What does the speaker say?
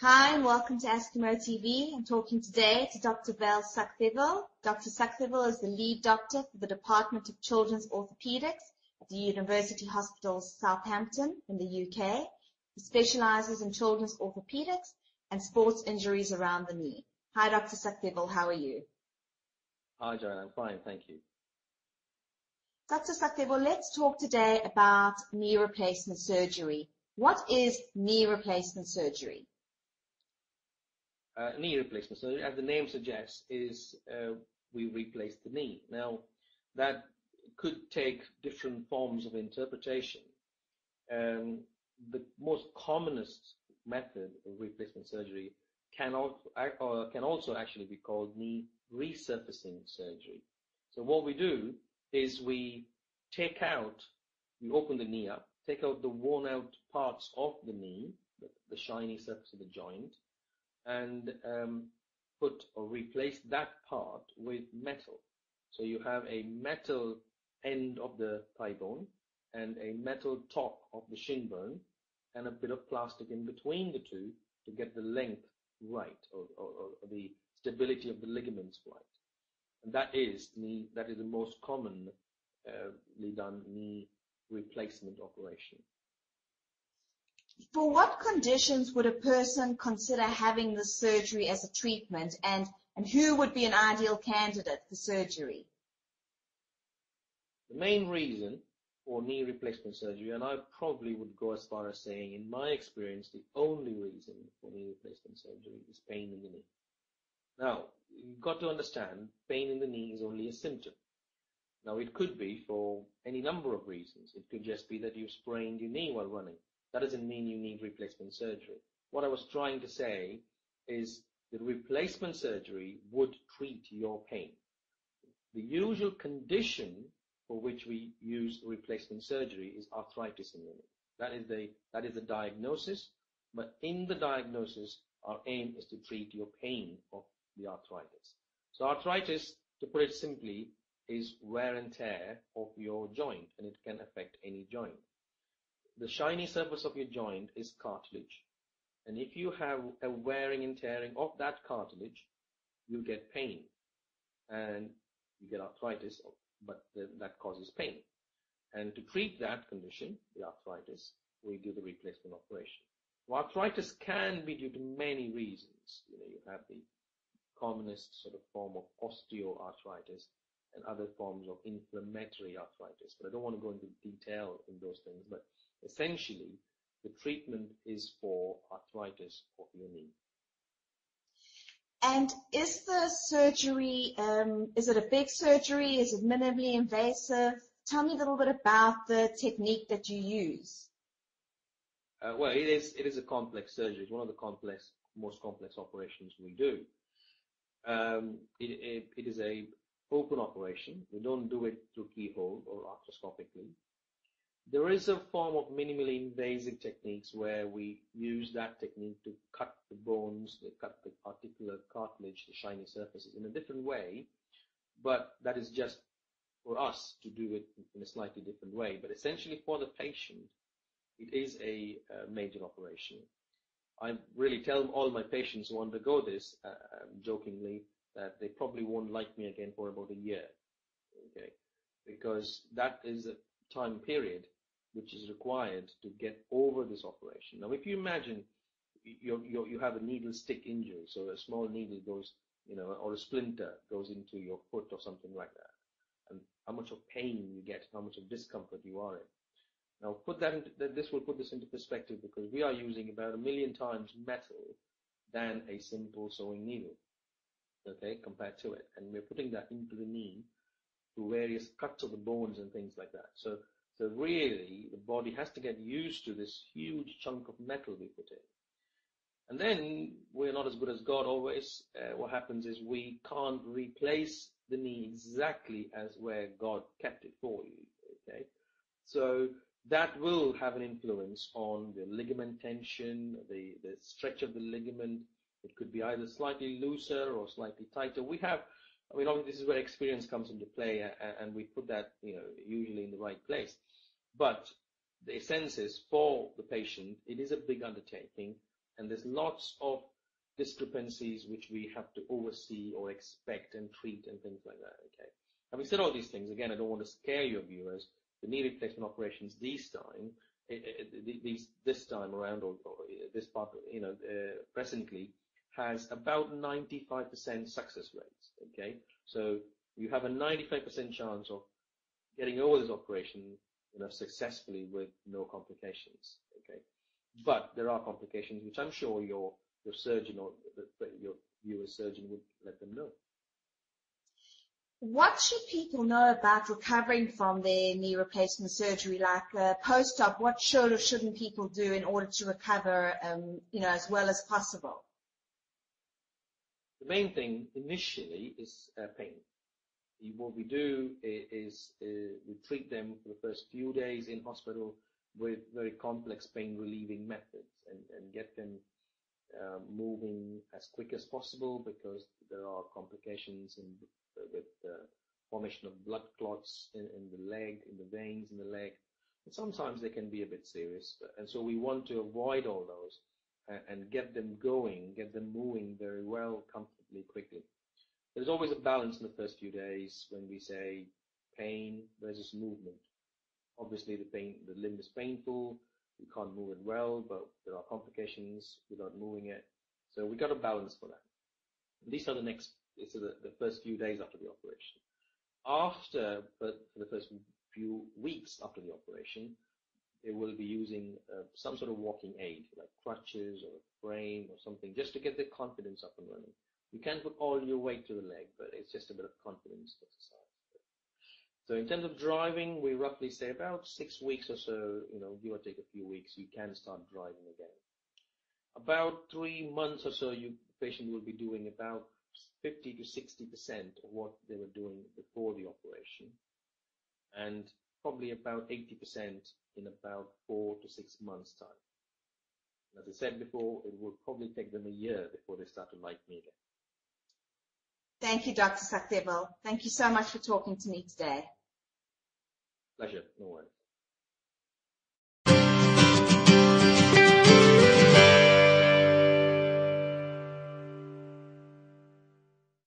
Hi, and welcome to Askimo TV. I'm talking today to Dr. Vel Sakthivel. Dr. Sakthivel is the lead doctor for the Department of Children's Orthopedics at the University Hospital Southampton in the UK. He specializes in children's orthopedics and sports injuries around the knee. Hi, Dr. Sakthivel. How are you? Hi, Joanne. I'm fine, thank you. Dr. Sakthivel, let's talk today about knee replacement surgery. What is knee replacement surgery? Knee replacement surgery, as the name suggests, is we replace the knee. Now, that could take different forms of interpretation. The most commonest method of replacement surgery can also actually be called knee resurfacing surgery. So what we do is we open the knee up, take out the worn out parts of the knee, the shiny surface of the joint, and put or replace that part with metal. So you have a metal end of the thigh bone and a metal top of the shin bone and a bit of plastic in between the two to get the length right or the stability of the ligaments right. And that is the most commonly done knee replacement operation. For what conditions would a person consider having this surgery as a treatment, and who would be an ideal candidate for surgery? The main reason for knee replacement surgery, and I probably would go as far as saying, in my experience, the only reason for knee replacement surgery is pain in the knee. Now, you've got to understand, pain in the knee is only a symptom. Now, it could be for any number of reasons. It could just be that you sprained your knee while running. That doesn't mean you need replacement surgery. What I was trying to say is the replacement surgery would treat your pain. The usual condition for which we use replacement surgery is arthritis in the knee. That is the diagnosis, but in the diagnosis, our aim is to treat your pain of the arthritis. So arthritis, to put it simply, is wear and tear of your joint, and it can affect any joint. The shiny surface of your joint is cartilage. And if you have a wearing and tearing of that cartilage, you get pain. And you get arthritis, but that causes pain. And to treat that condition, the arthritis, we do the replacement operation. Well, arthritis can be due to many reasons. You have the commonest sort of form of osteoarthritis and other forms of inflammatory arthritis. But I don't want to go into detail in those things. But essentially, the treatment is for arthritis of your knee. And is the surgery, is it a big surgery? Is it minimally invasive? Tell me a little bit about the technique that you use. Well, it is a complex surgery. It's one of the most complex operations we do. It is a open operation. We don't do it through keyhole or arthroscopically. There is a form of minimally invasive techniques where we use that technique to cut the bones, cut the articular cartilage, the shiny surfaces in a different way, but that is just for us to do it in a slightly different way. But essentially for the patient, it is a major operation. I really tell all my patients who undergo this, jokingly, that they probably won't like me again for about a year, okay? Because that is a time period which is required to get over this operation. Now, if you imagine you have a needle stick injury, so a small needle goes, or a splinter goes into your foot or something like that, and how much of pain you get, how much of discomfort you are in. Now, this will put this into perspective, because we are using about 1 million times metal than a simple sewing needle, okay, compared to it. And we're putting that into the knee through various cuts of the bones and things like that. So really, the body has to get used to this huge chunk of metal we put in. And then we're not as good as God always. What happens is we can't replace the knee exactly as where God kept it for you, okay? So that will have an influence on the ligament tension, the stretch of the ligament. It could be either slightly looser or slightly tighter. Obviously this is where experience comes into play, and we put that, usually in the right place. But the essence is, for the patient, it is a big undertaking, And there's lots of discrepancies which we have to oversee or expect and treat and things like that. Okay. Having said all these things, again, I don't want to scare your viewers. The knee replacement operations this time around, or this part, presently has about 95% success rates. Okay, so you have a 95% chance of getting over this operation, successfully with no complications. Okay, but there are complications which I'm sure your surgeon or your viewer's surgeon would let them know. What should people know about recovering from their knee replacement surgery, like post-op? What should or shouldn't people do in order to recover, as well as possible? The main thing initially is pain. What we do is we treat them for the first few days in hospital with very complex pain relieving methods and get them moving as quick as possible, because there are complications with formation of blood clots in the leg, in the veins in the leg. And sometimes they can be a bit serious, and so we want to avoid all those and get them going, get them moving very well, comfortably, quickly. There's always a balance in the first few days when we say pain versus movement. Obviously, the limb is painful, you can't move it well, but there are complications without moving it. So we got a balance for that. These are the first few days after the operation. For the first few weeks after the operation, they will be using some sort of walking aid, like crutches or a frame or something, just to get their confidence up and running. You can't put all your weight to the leg, but it's just a bit of confidence exercise. So in terms of driving, we roughly say about 6 weeks or so, give or take a few weeks, you can start driving again. About 3 months or so, the patient will be doing about 50 to 60% of what they were doing before the operation, and probably about 80% in about 4 to 6 months' time. As I said before, it will probably take them a year before they start to like me again. Thank you, Dr. Sakthivel. Thank you so much for talking to me today. Pleasure. No worries.